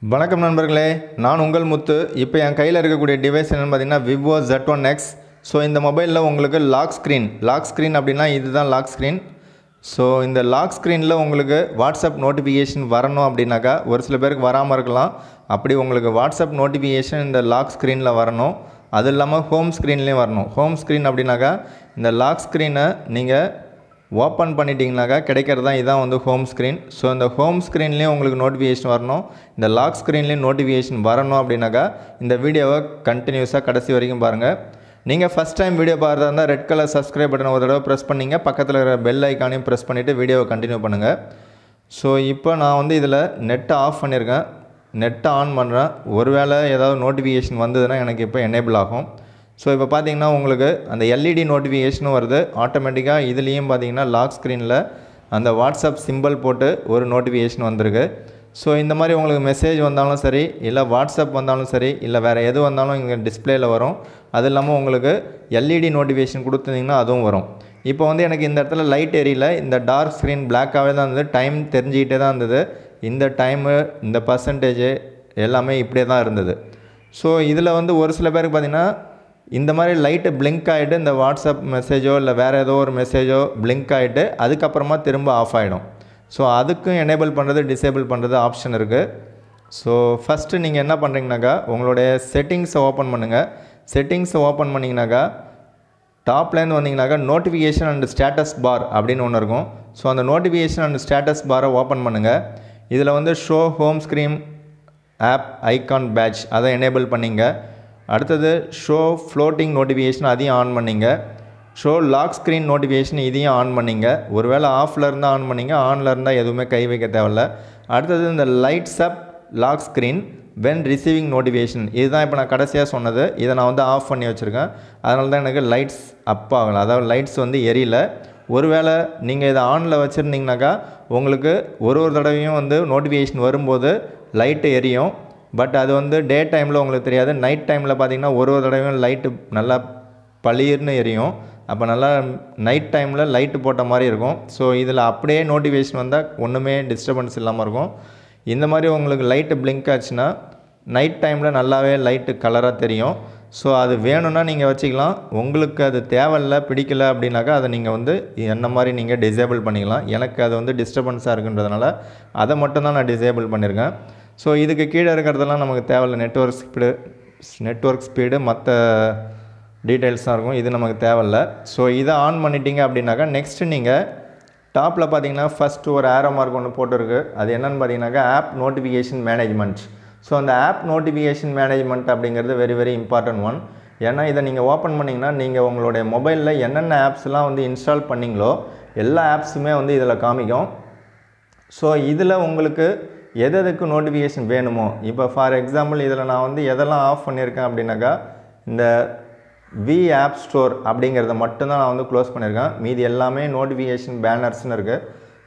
வணக்கம் நண்பர்களே, நான் உங்கள் முத்து. இப்போ என் கையில் இருக்கக்கூடிய டிவைஸ் என்னென்னு பார்த்தீங்கன்னா vivo Z1x. ஸோ இந்த மொபைலில் உங்களுக்கு லாக் ஸ்க்ரீன் அப்படின்னா இதுதான் லாக் ஸ்க்ரீன். ஸோ இந்த லாக் ஸ்க்ரீனில் உங்களுக்கு வாட்ஸ்அப் நோட்டிஃபிகேஷன் வரணும் அப்படின்னாக்கா ஒரு சில பேருக்கு வராமல் இருக்கலாம். அப்படி உங்களுக்கு வாட்ஸ்அப் நோட்டிஃபிகேஷன் இந்த லாக் ஸ்க்ரீனில் வரணும். அது இல்லாமல் ஹோம் ஸ்க்ரீன்லேயும் வரணும். ஹோம் ஸ்க்ரீன் அப்படின்னாக்கா இந்த லாக் ஸ்க்ரீனை நீங்கள் ஓப்பன் பண்ணிட்டீங்கனாக்கா கிடைக்கிறது தான் இதான் வந்து ஹோம் ஸ்க்ரீன். ஸோ இந்த ஹோம் ஸ்க்ரீன்லேயும் உங்களுக்கு நோட்டிஃபிகேஷன் வரணும், இந்த லாக் ஸ்க்ரீன்லேயும் நோட்டிஃபிகேஷன் வரணும் அப்படின்னாக்கா இந்த வீடியோவை கண்டினியூஸாக கடைசி வரைக்கும் பாருங்கள். நீங்கள் ஃபஸ்ட் டைம் வீடியோ பார்க்குறதா இருந்தால் ரெட் கலர் சப்ஸ்கிரைப் பட்டனை ஒரு தடவை ப்ரெஸ் பண்ணிங்க, பக்கத்தில் இருக்கிற பெல் ஐக்கானையும் ப்ரெஸ் பண்ணிவிட்டு வீடியோவை கண்டினியூ பண்ணுங்கள். ஸோ இப்போ நான் வந்து இதில் நெட்டை ஆஃப் பண்ணியிருக்கேன், நெட்டை ஆன் பண்ணுறேன். ஒருவேளை ஏதாவது நோட்டிஃபிகேஷன் வந்ததுன்னா எனக்கு இப்போ எனேபிள் ஆகும். ஸோ இப்போ பார்த்தீங்கன்னா உங்களுக்கு அந்த எல்இடி நோட்டிஃபிகேஷனும் வருது ஆட்டோமேட்டிக்காக. இதுலேயும் பார்த்தீங்கன்னா லாக் ஸ்க்ரீனில் அந்த வாட்ஸ்அப் சிம்பிள் போட்டு ஒரு நோட்டிஃபிகேஷன் வந்திருக்கு. ஸோ இந்த மாதிரி உங்களுக்கு மெசேஜ் வந்தாலும் சரி, இல்லை வாட்ஸ்அப் வந்தாலும் சரி, இல்லை வேறு எது வந்தாலும் இங்கே டிஸ்பிளேயில் வரும். அது இல்லாமல் உங்களுக்கு எல்இடி நோட்டிஃபிகேஷன் கொடுத்துருந்தீங்கன்னா அதுவும் வரும். இப்போ வந்து எனக்கு இந்த இடத்துல லைட் எரியல, இந்த டார்க் ஸ்க்ரீன் பிளாக்காகவே தான் இருந்தது, டைம் தெரிஞ்சிக்கிட்டே தான் இருந்தது. இந்த டைமு, இந்த பர்சன்டேஜு எல்லாமே இப்படியே தான் இருந்தது. ஸோ இதில் வந்து ஒரு சில பேருக்கு பார்த்திங்கன்னா இந்த மாதிரி லைட்டு பிளிங்க் ஆகிட்டு இந்த வாட்ஸ்அப் மெசேஜோ இல்லை வேறு ஏதோ ஒரு மெசேஜோ பிளிங்க் ஆகிட்டு அதுக்கப்புறமா திரும்ப ஆஃப் ஆகிடும். ஸோ அதுக்கும் எனேபிள் பண்ணுறது டிசேபிள் பண்ணுறது ஆப்ஷன் இருக்குது. ஸோ ஃபஸ்ட்டு நீங்கள் என்ன பண்ணுறீங்கனாக்கா உங்களுடைய செட்டிங்ஸை ஓப்பன் பண்ணுங்கள். செட்டிங்ஸை ஓப்பன் பண்ணிங்கனாக்கா டாப்லேருந்து வந்தீங்கனாக்கா நோட்டிஃபிகேஷன் அண்ட் ஸ்டேட்டஸ் பார் அப்படின்னு ஒன்று இருக்கும். ஸோ அந்த நோட்டிஃபிகேஷன் அண்ட் ஸ்டேட்டஸ் பாரை ஓப்பன் பண்ணுங்கள். இதில் வந்து show home screen app icon badge அதை எனேபிள் பண்ணிங்க. அடுத்தது ஷோ ஃப்ளோட்டிங் நோட்டிஃபிகேஷன் அதையும் ஆன் பண்ணிங்க. ஷோ லாக் ஸ்க்ரீன் நோட்டிஃபிகேஷன் இதையும் ஆன் பண்ணிங்க. ஒருவேளை ஆஃபில் இருந்தால் ஆன் பண்ணிங்க, ஆனில் இருந்தால் எதுவுமே கை வைக்க தேவையில்ல. அடுத்தது இந்த lights up lock screen when receiving notification, இதுதான் இப்போ நான் கடைசியாக சொன்னது. இதை நான் வந்து ஆஃப் பண்ணி வச்சுருக்கேன், அதனால தான் எனக்கு லைட்ஸ் அப் ஆகலை, அதாவது லைட்ஸ் வந்து எரியல. ஒருவேளை நீங்கள் இதை ஆனில் வச்சுருந்தீங்கனாக்கா உங்களுக்கு ஒரு தடவையும் வந்து நோட்டிஃபிகேஷன் வரும்போது லைட்டு எரியும். பட் அது வந்து டே டைமில் உங்களுக்கு தெரியாது. நைட் டைமில் பார்த்திங்கன்னா ஒரு தடவையும் லைட்டு நல்லா பளிர்னு எரியும். அப்போ நல்லா நைட் டைமில் லைட்டு போட்ட மாதிரி இருக்கும். ஸோ இதில் அப்படியே நோட்டிஃபிகேஷன் வந்தால் ஒன்றுமே டிஸ்டர்பன்ஸ் இல்லாமல் இருக்கும். இந்த மாதிரி உங்களுக்கு லைட்டு பிளிங்க் ஆச்சுன்னா நைட் டைமில் நல்லாவே லைட்டு கலராக தெரியும். ஸோ அது வேணும்னா நீங்கள் வச்சுக்கலாம். உங்களுக்கு அது தேவையில்லை, பிடிக்கலை அப்படின்னாக்கா அதை நீங்கள் வந்து என்ன மாதிரி நீங்கள் டிசேபிள் பண்ணிக்கலாம். எனக்கு அது வந்து டிஸ்டர்பன்ஸாக இருக்குன்றதுனால அதை மட்டும்தான் நான் டிசேபிள் பண்ணியிருக்கேன். ஸோ இதுக்கு கீழே இருக்கிறதெல்லாம் நமக்கு தேவையில்லை. நெட்வொர்க் ஸ்பீடு மற்ற டீட்டெயில்ஸ் தான் இருக்கும், இது நமக்கு தேவையில்லை. ஸோ இதை ஆன் பண்ணிட்டீங்க அப்படின்னாக்கா நெக்ஸ்ட்டு நீங்கள் டாப்பில் பார்த்தீங்கன்னா ஃபஸ்ட்டு ஒரு ஆரோ மார்க் ஒன்று போட்டிருக்கு. அது என்னென்னு பார்த்தீங்கன்னாக்கா ஆப் நோட்டிஃபிகேஷன் மேனேஜ்மெண்ட். ஸோ அந்த ஆப் நோட்டிஃபிகேஷன் மேனேஜ்மெண்ட் அப்படிங்கிறது வெரி வெரி இம்பார்ட்டன்ட் ஒன். ஏன்னா இதை நீங்கள் ஓப்பன் பண்ணிங்கன்னா நீங்கள் உங்களுடைய மொபைலில் என்னென்ன ஆப்ஸ்லாம் வந்து இன்ஸ்டால் பண்ணிங்களோ எல்லா ஆப்ஸுமே வந்து இதில் காமிக்கும். ஸோ இதில் உங்களுக்கு எதுக்கு நோட்டிஃபிகேஷன் வேணுமோ, இப்போ ஃபார் எக்ஸாம்பிள் இதில் நான் வந்து எதெல்லாம் ஆஃப் பண்ணியிருக்கேன் அப்படின்னாக்கா இந்த வி ஆப் ஸ்டோர் அப்படிங்கிறத மட்டும்தான் நான் வந்து க்ளோஸ் பண்ணியிருக்கேன். மீதி எல்லாமே நோட்டிஃபிகேஷன் பேனர்ஸ்னு இருக்குது.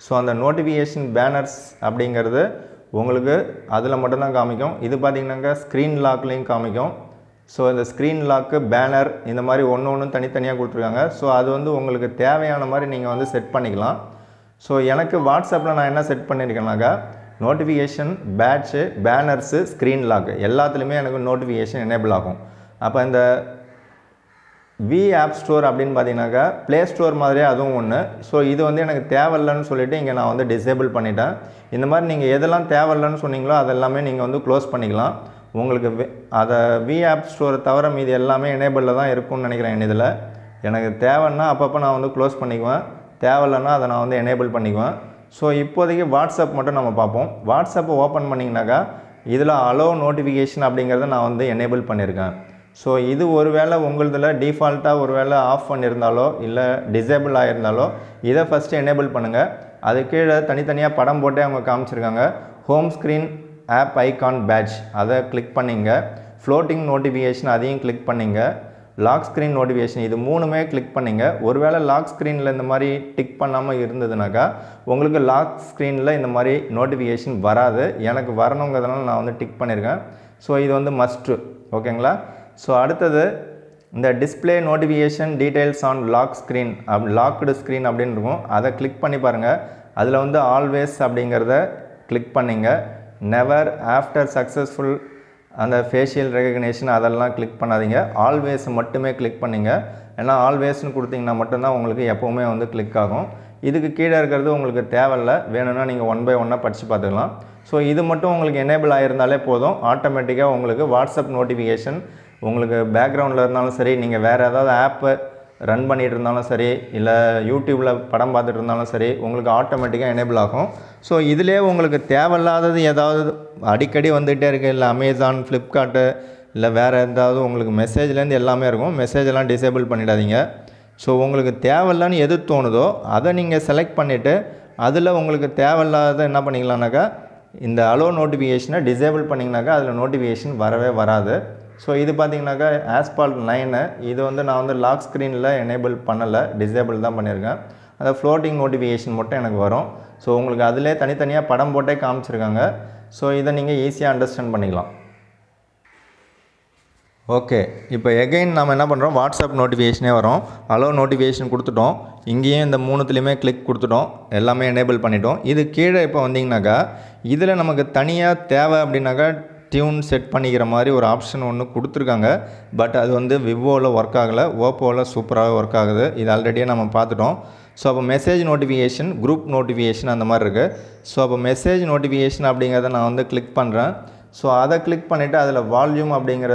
ஸோ அந்த நோட்டிஃபிகேஷன் பேனர்ஸ் அப்படிங்கிறது உங்களுக்கு அதில் மட்டும்தான் காமிக்கும். இது பார்த்திங்கனாக்கா ஸ்க்ரீன் லாக்லேயும் காமிக்கும். ஸோ இந்த ஸ்க்ரீன் லாக்கு, பேனர் இந்த மாதிரி ஒன்று தனித்தனியாக கொடுத்துருக்காங்க. ஸோ அது வந்து உங்களுக்கு தேவையான மாதிரி நீங்கள் வந்து செட் பண்ணிக்கலாம். ஸோ எனக்கு வாட்ஸ்அப்பில் நான் என்ன செட் பண்ணியிருக்கேன்னாக்கா notification, badge, banners, screen lock எல்லாத்துலேயுமே எனக்கு நோட்டிஃபிகேஷன் எனேபிள் ஆகும். அப்போ இந்த வி ஆப் ஸ்டோர் அப்படின்னு பார்த்தீங்கன்னாக்கா ப்ளே ஸ்டோர் மாதிரியே அதுவும் ஒன்று. ஸோ இது வந்து எனக்கு தேவையில்லைன்னு சொல்லிவிட்டு இங்கே நான் வந்து டிசேபிள் பண்ணிட்டேன். இந்த மாதிரி நீங்கள் எதெல்லாம் தேவையில்லைன்னு சொன்னீங்களோ அதெல்லாமே நீங்கள் வந்து க்ளோஸ் பண்ணிக்கலாம். உங்களுக்கு அதை வி ஆப் ஸ்டோரை தவிர மீது எல்லாமே எனேபிளில் தான் இருக்கும்னு நினைக்கிறேன். இதில் எனக்கு தேவைன்னா அப்பப்போ நான் வந்து க்ளோஸ் பண்ணிக்குவேன், தேவையில்லைன்னா அதை நான் வந்து எனேபிள் பண்ணிக்குவேன். ஸோ இப்போதைக்கு வாட்ஸ்அப் மட்டும் நம்ம பார்ப்போம். வாட்ஸ்அப்பை ஓப்பன் பண்ணிங்கனாக்கா இதில் அலோ நோட்டிஃபிகேஷன் அப்படிங்கிறத நான் வந்து எனேபிள் பண்ணியிருக்கேன். ஸோ இது ஒரு வேளை உங்களதில் டிஃபால்ட்டாக ஒரு வேளை ஆஃப் பண்ணியிருந்தாலோ இல்லை டிசேபிள் ஆகியிருந்தாலோ இதை ஃபஸ்ட்டு எனேபிள் பண்ணுங்கள். அது கீழே தனித்தனியாக படம் போட்டே அவங்க காமிச்சிருக்காங்க. Home screen app icon badge அதை கிளிக் பண்ணிங்க. ஃப்ளோட்டிங் நோட்டிஃபிகேஷன் அதையும் கிளிக் பண்ணிங்க. லாக் ஸ்க்ரீன் நோட்டிஃபிகேஷன் இது மூணுமே கிளிக் பண்ணிங்க. ஒருவேளை லாக் ஸ்க்ரீனில் இந்த மாதிரி டிக் பண்ணாமல் இருந்ததுனாக்கா உங்களுக்கு லாக் ஸ்க்ரீனில் இந்த மாதிரி நோட்டிஃபிகேஷன் வராது. எனக்கு வரணுங்கிறதுனால நான் வந்து டிக் பண்ணியிருக்கேன். ஸோ இது வந்து மஸ்ட்டு, ஓகேங்களா. ஸோ அடுத்தது இந்த display notification details on lock screen locked screen அப்படின்னு இருக்கும். அதை கிளிக் பண்ணி பாருங்கள். அதில் வந்து ஆல்வேஸ் அப்படிங்கிறத கிளிக் பண்ணிங்க. நெவர் ஆஃப்டர் சக்ஸஸ்ஃபுல் அந்த ஃபேஷியல் ரெகக்னேஷன் அதெல்லாம் கிளிக் பண்ணாதீங்க. ஆல்வேஸ் மட்டுமே கிளிக் பண்ணிங்க. ஏன்னா ஆல்வேஸ்னு கொடுத்தீங்கன்னா மட்டும்தான் உங்களுக்கு எப்போவுமே வந்து கிளிக் ஆகும். இதுக்கு கீழே இருக்கிறது உங்களுக்கு தேவையில்லை. வேணும்னா நீங்கள் 1 by 1 படித்து பார்த்துக்கலாம். ஸோ இது மட்டும் உங்களுக்கு எனேபிள் ஆகிருந்தாலே போதும். ஆட்டோமேட்டிக்காக உங்களுக்கு வாட்ஸ்அப் நோட்டிஃபிகேஷன் உங்களுக்கு பேக்ரவுண்டில் இருந்தாலும் சரி, நீங்கள் வேறு ஏதாவது ஆப்பை ரன் பண்ணிகிட்டு இருந்தாலும் சரி, இல்லை யூடியூப்பில் படம் பார்த்துட்டு இருந்தாலும் சரி, உங்களுக்கு ஆட்டோமேட்டிக்காக எனேபிள் ஆகும். ஸோ இதிலே உங்களுக்கு தேவையில்லாதது ஏதாவது அடிக்கடி வந்துகிட்டே இருக்குது, இல்லை அமேசான், ஃப்ளிப்கார்ட்டு, இல்லை வேறு ஏதாவது உங்களுக்கு மெசேஜ்லேருந்து எல்லாமே இருக்கும். மெசேஜெல்லாம் டிசேபிள் பண்ணிடாதீங்க. ஸோ உங்களுக்கு தேவையில்லான்னு எது தோணுதோ அதை நீங்கள் செலக்ட் பண்ணிவிட்டு அதில் உங்களுக்கு தேவையில்லாத என்ன பண்ணிக்கலாம்னாக்கா இந்த அலோ நோட்டிஃபிகேஷனை டிசேபிள் பண்ணிங்கனாக்கா அதில் நோட்டிஃபிகேஷன் வரவே வராது. ஸோ இது பார்த்திங்கனாக்கா ஆஸ்பால்ட் 9 இது வந்து நான் வந்து லாக் ஸ்க்ரீனில் எனேபிள் பண்ணலை, டிசேபிள் தான் பண்ணியிருக்கேன். அந்த ஃப்ளோட்டிங் நோட்டிஃபிகேஷன் மட்டும் எனக்கு வரும். ஸோ உங்களுக்கு அதிலே தனித்தனியாக படம் போட்டே காமிச்சிருக்காங்க. ஸோ இதை நீங்கள் ஈஸியாக அண்டர்ஸ்டாண்ட் பண்ணிக்கலாம். ஓகே, இப்போ எகைன் நம்ம என்ன பண்ணுறோம், வாட்ஸ்அப் நோட்டிஃபிகேஷனே வரும். அலோ நோட்டிஃபிகேஷன் கொடுத்துட்டோம். இங்கேயும் இந்த 3த்துலேயுமே கிளிக் கொடுத்துட்டோம், எல்லாமே எனேபிள் பண்ணிட்டோம். இது கீழே இப்போ வந்தீங்கன்னாக்கா இதில் நமக்கு தனியாக தேவை அப்படின்னாக்கா டியூன் செட் பண்ணிக்கிற மாதிரி ஒரு ஆப்ஷன் ஒன்று கொடுத்துருக்காங்க. பட் அது வந்து விவோவில் ஒர்க் ஆகலை, ஓப்போவில் சூப்பராக ஒர்க் ஆகுது. இது ஆல்ரெடியே நம்ம பார்த்துட்டோம். ஸோ அப்போ மெசேஜ் நோட்டிஃபிகேஷன், குரூப் நோட்டிஃபிகேஷன் அந்த மாதிரி இருக்குது. ஸோ அப்போ மெசேஜ் நோட்டிஃபிகேஷன் அப்படிங்கிறத நான் வந்து கிளிக் பண்ணுறேன். ஸோ அதை கிளிக் பண்ணிவிட்டு அதில் வால்யூம் அப்படிங்கிற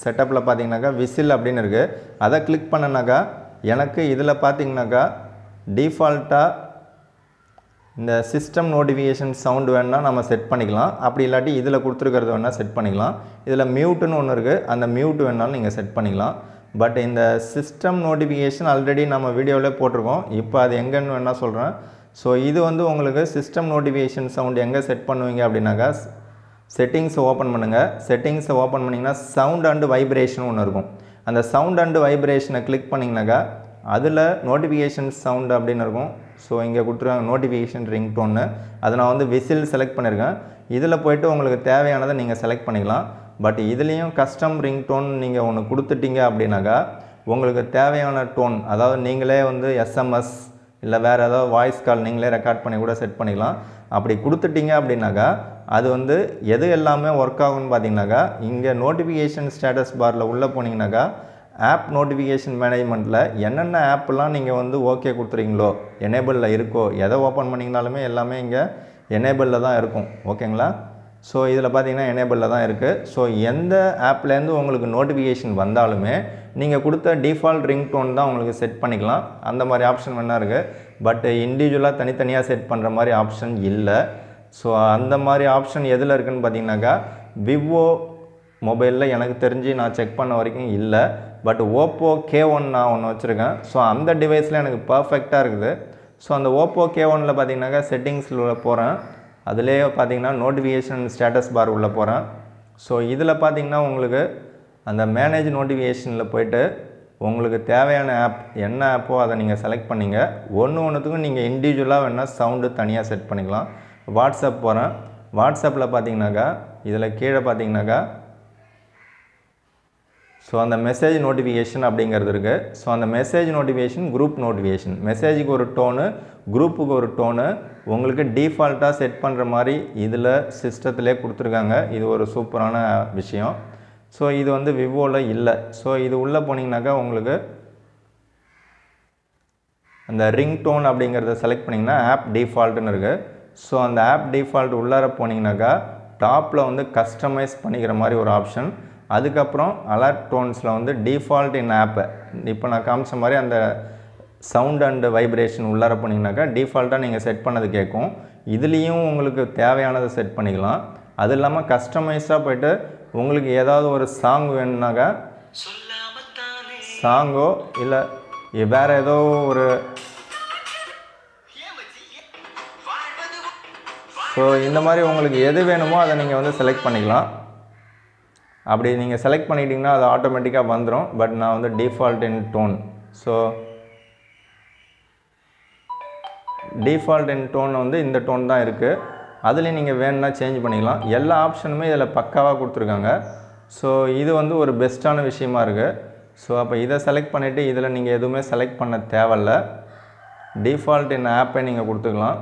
செட்டப்பில் பார்த்தீங்கன்னாக்கா விசில் அப்படின்னு இருக்குது. அதை கிளிக் பண்ணனாக்கா எனக்கு இதில் பார்த்தீங்கன்னாக்கா டிஃபால்ட்டாக இந்த சிஸ்டம் நோட்டிஃபிகேஷன் சவுண்டு வேணுன்னா நம்ம செட் பண்ணிக்கலாம். அப்படி இல்லாட்டி இதில் கொடுத்துருக்கிறது வேணால் செட் பண்ணிக்கலாம். இதில் மியூட்டுன்னு ஒன்று இருக்குது, அந்த மியூட் வேணாலும் நீங்கள் செட் பண்ணிக்கலாம். பட் இந்த சிஸ்டம் நோட்டிஃபிகேஷன் ஆல்ரெடி நம்ம வீடியோவிலே போட்டிருக்கோம். இப்போ அது எங்கன்னு வேணால் சொல்கிறேன். ஸோ இது வந்து உங்களுக்கு சிஸ்டம் நோட்டிஃபிகேஷன் சவுண்டு எங்கே செட் பண்ணுவீங்க அப்படின்னாக்கா செட்டிங்ஸை ஓப்பன் பண்ணுங்கள். செட்டிங்ஸை ஓப்பன் பண்ணிங்கன்னா சவுண்ட் அண்டு வைப்ரேஷன் ஒன்று இருக்கும். அந்த சவுண்ட் அண்டு வைப்ரேஷனை கிளிக் பண்ணிங்கனாக்கா அதில் நோட்டிஃபிகேஷன் சவுண்டு அப்படின்னு இருக்கும். ஸோ இங்கே கொடுத்துருக்காங்க நோட்டிஃபிகேஷன் ரிங்டோன்னு, அதை நான் வந்து விசில் செலக்ட் பண்ணியிருக்கேன். இதில் போய்ட்டு உங்களுக்கு தேவையானதை நீங்கள் செலக்ட் பண்ணிக்கலாம். பட் இதுலேயும் கஸ்டம் ரிங்டோன் நீங்கள் ஒன்று கொடுத்துட்டீங்க அப்படின்னாக்கா உங்களுக்கு தேவையான டோன், அதாவது நீங்களே வந்து எஸ்எம்எஸ் இல்லை வேறு ஏதாவது வாய்ஸ் கால் நீங்களே ரெக்கார்ட் பண்ணி கூட செட் பண்ணிக்கலாம். அப்படி கொடுத்துட்டீங்க அப்படின்னாக்கா அது வந்து எது எல்லாமே ஒர்க் ஆகும்னு பார்த்தீங்கன்னாக்கா இங்கே நோட்டிஃபிகேஷன் ஸ்டேட்டஸ் பாரில் உள்ளே போனீங்கன்னாக்கா ஆப் நோட்டிஃபிகேஷன் மேனேஜ்மெண்ட்டில் என்னென்ன ஆப்லாம் நீங்கள் வந்து ஓகே கொடுத்துறீங்களோ, எனேபிளில் இருக்கோ, எதை ஓப்பன் பண்ணிங்கனாலுமே எல்லாமே இங்கே எனேபிளில் தான் இருக்கும். ஓகேங்களா? ஸோ இதில் பார்த்தீங்கன்னா எனேபிளில் தான் இருக்குது. ஸோ எந்த ஆப்லேருந்து உங்களுக்கு நோட்டிஃபிகேஷன் வந்தாலுமே நீங்கள் கொடுத்த டிஃபால்ட் ரிங்டோன் தான் உங்களுக்கு செட் பண்ணிக்கலாம். அந்த மாதிரி ஆப்ஷன் வேணா இருக்குது. பட் இண்டிவிஜுவலாக தனித்தனியாக செட் பண்ணுற மாதிரி ஆப்ஷன் இல்லை. ஸோ அந்த மாதிரி ஆப்ஷன் எதில் இருக்குதுன்னு பார்த்தீங்கன்னாக்கா விவோ மொபைலில் எனக்கு தெரிஞ்சு நான் செக் பண்ண வரைக்கும் இல்லை. பட் ஓப்போ K1 நான் ஒன்று வச்சுருக்கேன். ஸோ அந்த டிவைஸில் எனக்கு பர்ஃபெக்டாக இருக்குது. ஸோ அந்த ஓப்போ K1ல் பார்த்தீங்கன்னாக்கா செட்டிங்ஸில் உள்ள போகிறேன். அதிலே பார்த்தீங்கன்னா நோட்டிஃபிகேஷன் ஸ்டேட்டஸ் பார் உள்ளே போகிறேன். ஸோ இதில் பார்த்தீங்கன்னா உங்களுக்கு அந்த மேனேஜ் நோட்டிஃபிகேஷனில் போய்ட்டு உங்களுக்கு தேவையான ஆப் என்ன ஆப்போ அதை நீங்கள் செலக்ட் பண்ணிங்க. ஒன்றுத்துக்கும் நீங்கள் இண்டிவிஜுவலாக வேணால் சவுண்டு தனியாக செட் பண்ணிக்கலாம். வாட்ஸ்அப் போகிறேன். வாட்ஸ்அப்பில் பார்த்தீங்கன்னாக்கா இதில் கீழே பார்த்தீங்கன்னாக்கா ஸோ அந்த மெசேஜ் நோட்டிஃபிகேஷன் அப்படிங்கிறது இருக்குது. ஸோ அந்த மெசேஜ் நோட்டிஃபிகேஷன், குரூப் நோட்டிஃபிகேஷன், மெசேஜுக்கு ஒரு டோனு, குரூப்புக்கு ஒரு டோனு உங்களுக்கு டிஃபால்ட்டாக செட் பண்ணுற மாதிரி இதில் சிஸ்டத்திலே கொடுத்துருக்காங்க. இது ஒரு சூப்பரான விஷயம். ஸோ இது வந்து விவோவில் இல்லை. ஸோ இது உள்ளே போனீங்கன்னாக்கா உங்களுக்கு அந்த ரிங் டோன் அப்படிங்கிறத செலக்ட் பண்ணிங்கன்னா ஆப் டிஃபால்ட்டுன்னு இருக்குது. ஸோ அந்த ஆப் டிஃபால்ட் உள்ளார போனீங்கன்னாக்கா டாப்பில் வந்து கஸ்டமைஸ் பண்ணிக்கிற மாதிரி ஒரு ஆப்ஷன். அதுக்கப்புறம் அலர்ட் டோன்ஸில் வந்து டிஃபால்ட் இன் ஆப்பை இப்போ நான் காமிச்ச மாதிரி அந்த சவுண்ட் அண்டு வைப்ரேஷன் உள்ளார போனீங்கன்னாக்கா டிஃபால்ட்டாக நீங்கள் செட் பண்ணது கேட்கும். இதுலேயும் உங்களுக்கு தேவையானதை செட் பண்ணிக்கலாம். அது இல்லாமல் கஸ்டமைஸாக போய்ட்டு உங்களுக்கு ஏதாவது ஒரு சாங் வேணும்னாக்கா சாங்கோ இல்லை வேறு ஏதோ ஒரு ஸோ இந்த மாதிரி உங்களுக்கு எது வேணுமோ அதை நீங்கள் வந்து செலக்ட் பண்ணிக்கலாம். அப்படி நீங்கள் செலக்ட் பண்ணிட்டீங்கன்னா அது ஆட்டோமேட்டிக்காக வந்துடும். பட் நான் வந்து டிஃபால்ட் இன் டோன், ஸோ டிஃபால்ட் இன் டோன் வந்து இந்த டோன் தான் இருக்குது. அதுலேயும் நீங்கள் வேணும்னா சேஞ்ச் பண்ணிக்கலாம். எல்லா ஆப்ஷனுமே இதில் பக்காவாக கொடுத்துருக்காங்க. ஸோ இது வந்து ஒரு பெஸ்ட்டான விஷயமா இருக்குது. ஸோ அப்போ இதை செலக்ட் பண்ணிவிட்டு இதில் நீங்கள் எதுவுமே செலக்ட் பண்ண தேவையில்ல. டிஃபால்ட் இன் ஆப்பை நீங்கள் கொடுத்துக்கலாம்.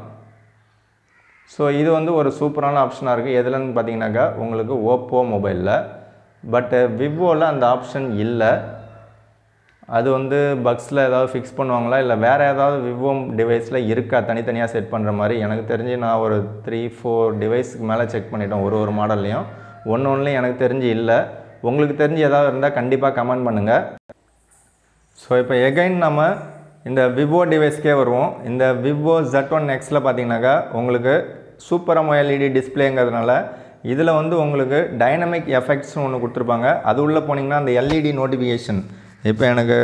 ஸோ இது வந்து ஒரு சூப்பரான ஆப்ஷனாக இருக்குது. எதுலன்னு பார்த்தீங்கன்னாக்கா உங்களுக்கு ஓப்போ மொபைலில். பட் விவோவில் அந்த ஆப்ஷன் இல்லை. அது வந்து பக்ஸில் ஏதாவது ஃபிக்ஸ் பண்ணுவாங்களா இல்லை வேறு ஏதாவது விவோ டிவைஸில் இருக்கா தனித்தனியாக செட் பண்ணுற மாதிரி? எனக்கு தெரிஞ்சு நான் ஒரு 3-4 டிவைஸுக்கு மேலே செக் பண்ணிட்டோம் ஒரு மாடல்லையும். ஒன்றுலையும் எனக்கு தெரிஞ்சு இல்லை. உங்களுக்கு தெரிஞ்சு ஏதாவது இருந்தால் கண்டிப்பாக கமெண்ட் பண்ணுங்கள். ஸோ இப்போ எகைன் நம்ம இந்த விவோ டிவைஸ்க்கே வருவோம். இந்த விவோ Z1Xல பார்த்தீங்கன்னாக்கா உங்களுக்கு சூப்பர் AMOLED டிஸ்பிளேங்கிறதுனால இதில் வந்து உங்களுக்கு டைனமிக் எஃபெக்ட்ஸ்னு ஒன்று கொடுத்துருப்பாங்க. அது உள்ளே போனீங்கன்னா அந்த எல்இடி நோட்டிஃபிகேஷன், இப்போ எனக்கு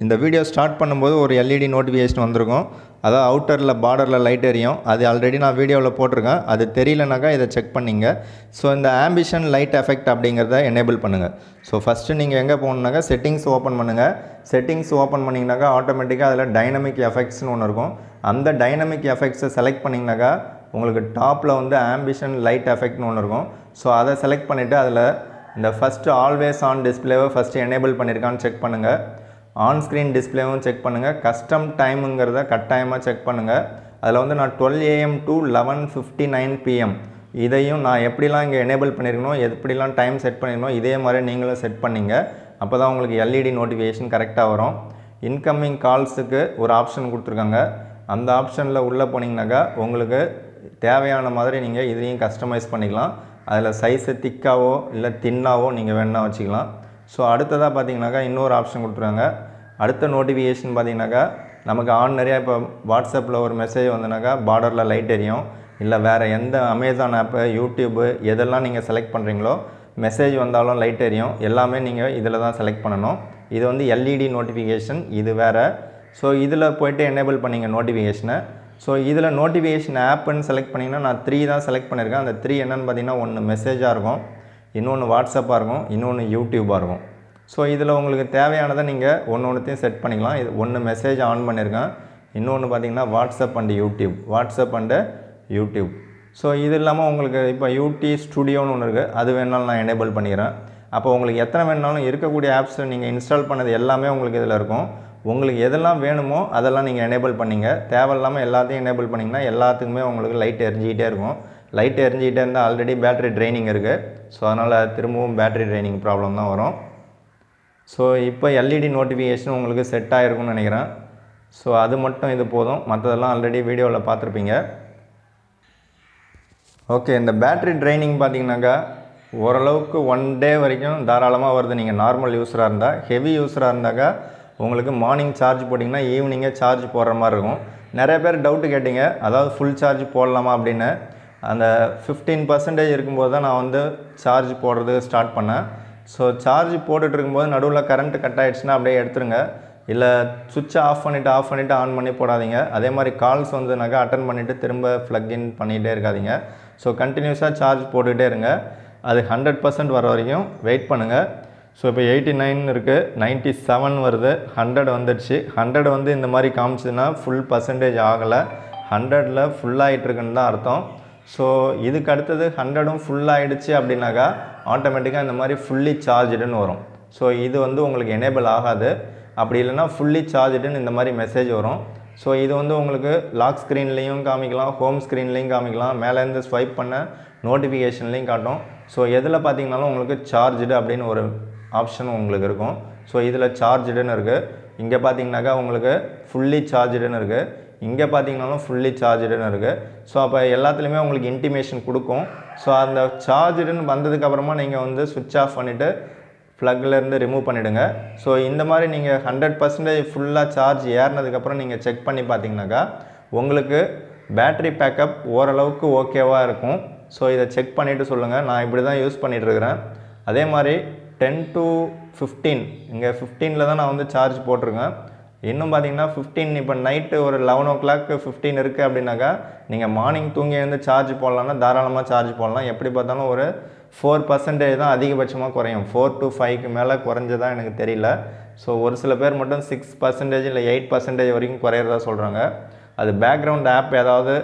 இந்த வீடியோ ஸ்டார்ட் பண்ணும்போது ஒரு எல்இடி நோட்டிஃபிகேஷன் வந்திருக்கும். அதாவது அவுட்டரில் பார்டரில் லைட் எரியும். அது ஆல்ரெடி நான் வீடியோவில் போட்டிருக்கேன். அது தெரியலனாக்கா இதை செக் பண்ணிங்க. ஸோ இந்த ஆம்பிஷன் லைட் எஃபெக்ட் அப்படிங்கிறத எனேபிள் பண்ணுங்கள். ஸோ ஃபஸ்ட்டு நீங்கள் எங்கே போகணுன்னாக்கா செட்டிங்ஸ் ஓப்பன் பண்ணுங்கள். செட்டிங்ஸ் ஓப்பன் பண்ணிங்கனாக்கா ஆட்டோமேட்டிக்காக அதில் டைனமிக் எஃபெக்ட்ஸ்னு ஒன்று இருக்கும். அந்த டைனமிக் எஃபெக்ட்ஸை செலக்ட் பண்ணிங்கனாக்கா உங்களுக்கு டாப்பில் வந்து ஆம்பிஷன் லைட் எஃபெக்ட்னு ஒன்று இருக்கும். ஸோ அதை செலக்ட் பண்ணிவிட்டு அதில் இந்த ஃபஸ்ட்டு ஆல்வேஸ் ஆன் டிஸ்பிளேவை ஃபஸ்ட்டு எனேபிள் பண்ணியிருக்கான்னு செக் பண்ணுங்கள். ஆன் ஸ்க்ரீன் டிஸ்பிளேவும் செக் பண்ணுங்கள். கஸ்டம் டைமுங்கிறத கட்டாயமாக செக் பண்ணுங்கள். அதில் வந்து நான் 12 AM to 11:59 PM இதையும் நான் எப்படிலாம் இங்கே எனேபிள் பண்ணியிருக்கணும், எப்படிலாம் டைம் செட் பண்ணியிருக்கணும், இதே மாதிரி நீங்களும் செட் பண்ணிங்க. அப்போ தான் உங்களுக்கு எல்இடி நோட்டிஃபிகேஷன் கரெக்டாக வரும். இன்கமிங் கால்ஸுக்கு ஒரு ஆப்ஷன் கொடுத்துருக்காங்க. அந்த ஆப்ஷனில் உள்ளே போனீங்கன்னாக்கா உங்களுக்கு தேவையான மாதிரி நீங்கள் இதையும் கஸ்டமைஸ் பண்ணிக்கலாம். அதில் சைஸை திக்காவோ இல்லை தின்னாவோ நீங்கள் வேணால் வச்சுக்கலாம். ஸோ அடுத்ததாக பார்த்தீங்கன்னாக்கா இன்னொரு ஆப்ஷன் கொடுத்துருக்காங்க. அடுத்த நோட்டிஃபிகேஷன் பார்த்தீங்கன்னாக்கா நமக்கு ஆர்டினரியாக இப்போ வாட்ஸ்அப்பில் ஒரு மெசேஜ் வந்தனாக்கா பார்டரில் லைட் எரியும். இல்லை வேறு எந்த அமேசான் ஆப்பு, யூடியூப்பு எதெல்லாம் நீங்கள் செலக்ட் பண்ணுறீங்களோ மெசேஜ் வந்தாலும் லைட் எரியும். எல்லாமே நீங்கள் இதில் தான் செலக்ட் பண்ணணும். இது வந்து எல்இடி நோட்டிஃபிகேஷன், இது வேறு. ஸோ இதில் போய்ட்டு எனேபிள் பண்ணிங்க நோட்டிஃபிகேஷனை. ஸோ இதில் நோட்டிஃபிகேஷன் ஆப்புன்னு செலக்ட் பண்ணிங்கன்னா நான் 3 தான் செலக்ட் பண்ணியிருக்கேன். அந்த 3 என்னென்னு பார்த்தீங்கன்னா ஒன்று மெசேஜாக இருக்கும், இன்னொன்று வாட்ஸ்அப்பாக இருக்கும், இன்னொன்று யூடியூபாக இருக்கும். ஸோ இதில் உங்களுக்கு தேவையானதை நீங்கள் ஒன்றுத்தையும் செட் பண்ணிக்கலாம். இது ஒன்று மெசேஜ் ஆன் பண்ணியிருக்கேன், இன்னொன்று பார்த்தீங்கன்னா வாட்ஸ்அப் அண்டு யூடியூப். ஸோ இது இல்லாமல் உங்களுக்கு இப்போ யூடி ஸ்டுடியோன்னு ஒன்று இருக்குது, அது வேணாலும் நான் எனேபிள் பண்ணிக்கிறேன். அப்போ உங்களுக்கு எத்தனை வேணாலும் இருக்கக்கூடிய ஆப்ஸை நீங்கள் இன்ஸ்டால் பண்ணது எல்லாமே உங்களுக்கு இதில் இருக்கும். உங்களுக்கு எதெல்லாம் வேணுமோ அதெல்லாம் நீங்கள் எனேபிள் பண்ணிங்க. தேவையில்லாமல் எல்லாத்தையும் எனேபிள் பண்ணிங்கன்னா எல்லாத்துக்குமே உங்களுக்கு லைட் எரிஞ்சிக்கிட்டே இருக்கும். லைட் எரிஞ்சிக்கிட்டே இருந்தால் ஆல்ரெடி பேட்டரி ட்ரைனிங் இருக்குது. ஸோ அதனால் திரும்பவும் பேட்டரி ட்ரைனிங் ப்ராப்ளம் தான் வரும். ஸோ இப்போ எல்இடி நோட்டிஃபிகேஷன் உங்களுக்கு செட் ஆகிருக்கும்னு நினைக்கிறேன். ஸோ அது மட்டும் இது போதும், மற்றதெல்லாம் ஆல்ரெடி வீடியோவில் பார்த்துருப்பீங்க. ஓகே, இந்த பேட்டரி ட்ரைனிங் பார்த்தீங்கன்னாக்கா ஓரளவுக்கு 1 டே வரைக்கும் தாராளமாக வருது. நீங்கள் நார்மல் யூஸராக இருந்தால். ஹெவி யூஸராக இருந்தாக்கா உங்களுக்கு மார்னிங் சார்ஜ் போட்டிங்கன்னா ஈவினிங்கே சார்ஜ் போடுற மாதிரி இருக்கும். நிறைய பேர் டவுட்டு கேட்டிங்க, அதாவது ஃபுல் சார்ஜ் போடலாமா அப்படின்னு. அந்த 15% இருக்கும்போது தான் நான் வந்து சார்ஜ் போடுறதுக்கு ஸ்டார்ட் பண்ணேன். ஸோ சார்ஜ் போட்டுட்டு இருக்கும்போது நடுவில் கரண்ட்டு கட் ஆகிடுச்சுன்னா அப்படியே எடுத்துருங்க. இல்லை சுவிட்சை ஆஃப் பண்ணிவிட்டு ஆன் பண்ணி போடாதீங்க. அதே மாதிரி கால்ஸ் வந்துனாக்கா அட்டன் பண்ணிவிட்டு திரும்ப ப்ளக்இன் பண்ணிகிட்டே இருக்காதீங்க. ஸோ கண்டினியூஸாக சார்ஜ் போட்டுகிட்டே இருங்க. அது 100% வர வரைக்கும் வெயிட் பண்ணுங்கள். ஸோ இப்போ 89 இருக்குது, 97 வருது, 100 வந்துடுச்சு. 100 வந்து இந்த மாதிரி காமிச்சதுன்னா ஃபுல் பர்சன்டேஜ் ஆகலை, 100ல் ஃபுல்லாகிட்டுருக்குன்னு தான் அர்த்தம். ஸோ இதுக்கு அடுத்தது 100ம் ஃபுல்லாகிடுச்சு அப்படின்னாக்கா ஆட்டோமேட்டிக்காக இந்த மாதிரி ஃபுல்லி சார்ஜுடுன்னு வரும். ஸோ இது வந்து உங்களுக்கு எனேபிள் ஆகாது. அப்படி இல்லைனா ஃபுல்லி சார்ஜுடுன்னு இந்த மாதிரி மெசேஜ் வரும். ஸோ இது வந்து உங்களுக்கு லாக் ஸ்க்ரீன்லேயும் காமிக்கலாம், ஹோம் ஸ்க்ரீன்லேயும் காமிக்கலாம், மேலேருந்து ஸ்வைப் பண்ண நோட்டிஃபிகேஷன்லேயும் காட்டும். ஸோ எதில் பார்த்தீங்கனாலும் உங்களுக்கு சார்ஜுடு அப்படின்னு ஒரு ஆப்ஷன் உங்களுக்கு இருக்கும். ஸோ இதில் சார்ஜுடுன்னு இருக்குது. இங்கே பார்த்தீங்கன்னாக்கா உங்களுக்கு ஃபுல்லி சார்ஜுடுன்னு இருக்குது. இங்கே பார்த்தீங்கன்னாலும் ஃபுல்லி சார்ஜுடுன்னு இருக்குது. ஸோ அப்போ எல்லாத்துலேயுமே உங்களுக்கு இன்டிமேஷன் கொடுக்கும். ஸோ அந்த சார்ஜுடுன்னு வந்ததுக்கப்புறமா நீங்கள் வந்து சுவிட்ச் ஆஃப் பண்ணிவிட்டு ப்ளக்லேருந்து ரிமூவ் பண்ணிவிடுங்க. ஸோ இந்த மாதிரி நீங்கள் 100% ஃபுல்லாக சார்ஜ் ஏறினதுக்கப்புறம் நீங்கள் செக் பண்ணி பார்த்தீங்கன்னாக்கா உங்களுக்கு பேட்ரி பேக்கப் ஓரளவுக்கு ஓகேவாக இருக்கும். ஸோ இதை செக் பண்ணிவிட்டு சொல்லுங்கள். நான் இப்படி தான் யூஸ் பண்ணிகிட்ருக்கிறேன். அதே மாதிரி 10 to 15 இங்கே 15ல் தான் நான் வந்து சார்ஜ் போட்டிருக்கேன். இன்னும் பார்த்தீங்கன்னா 15 இப்போ நைட்டு ஒரு 11 o'clock 15 இருக்குது அப்படின்னாக்கா நீங்கள் மார்னிங் தூங்கி எழுந்து சார்ஜ் போடலான்னா தாராளமாக சார்ஜ் போடலாம். எப்படி பார்த்தாலும் ஒரு 4% தான் அதிகபட்சமாக குறையும். 4 to 5க்கு மேலே குறைஞ்சதான் எனக்கு தெரியல. ஸோ ஒரு சில பேர் மட்டும் 6% இல்லை 8% வரைக்கும் குறையிறதா சொல்கிறாங்க. அது பேக்ரவுண்ட் ஆப் ஏதாவது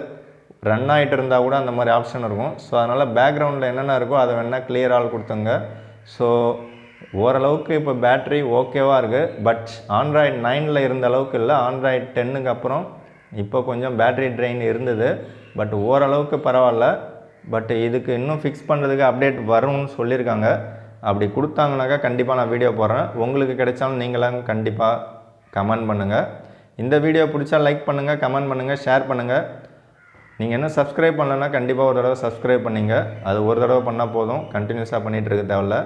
ரன் ஆகிட்டு இருந்தால் கூட அந்த மாதிரி ஆப்ஷன் இருக்கும். ஸோ அதனால் பேக்ரவுண்டில் என்னென்ன இருக்கோ அதை வேணால் கிளியர் ஆல் கொடுத்துங்க. ஸோ ஓரளவுக்கு இப்போ பேட்ரி ஓகேவாக இருக்குது. பட் ஆண்ட்ராய்டு 9ல் இருந்த அளவுக்கு இல்லை. ஆண்ட்ராய்டு 10க்கு அப்புறம் இப்போ கொஞ்சம் பேட்ரி ட்ரெயின் இருந்தது. பட் ஓரளவுக்கு பரவாயில்ல. பட் இதுக்கு இன்னும் ஃபிக்ஸ் பண்ணுறதுக்கு அப்டேட் வரும்னு சொல்லியிருக்காங்க. அப்படி கொடுத்தாங்கனாக்கா கண்டிப்பாக நான் வீடியோ போடுறேன். உங்களுக்கு கிடைச்சாலும் நீங்களாம் கண்டிப்பாக கமெண்ட் பண்ணுங்கள். இந்த வீடியோ பிடிச்சா லைக் பண்ணுங்கள், கமெண்ட் பண்ணுங்கள், ஷேர் பண்ணுங்கள். நீங்கள் இன்னும் சப்ஸ்கிரைப் பண்ணலன்னா கண்டிப்பாக ஒரு தடவை சப்ஸ்கிரைப் பண்ணிங்க. அது ஒரு தடவை பண்ணால் போதும், கண்டினியூஸாக பண்ணிகிட்டு இருக்க தேவையில்ல.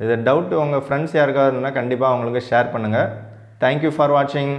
இது டவுட்டு உங்கள் ஃப்ரெண்ட்ஸ் யாருக்காவது இருந்தால் கண்டிப்பாக அவங்களுக்கு ஷேர் பண்ணுங்கள். தேங்க்யூ ஃபார் வாட்சிங்.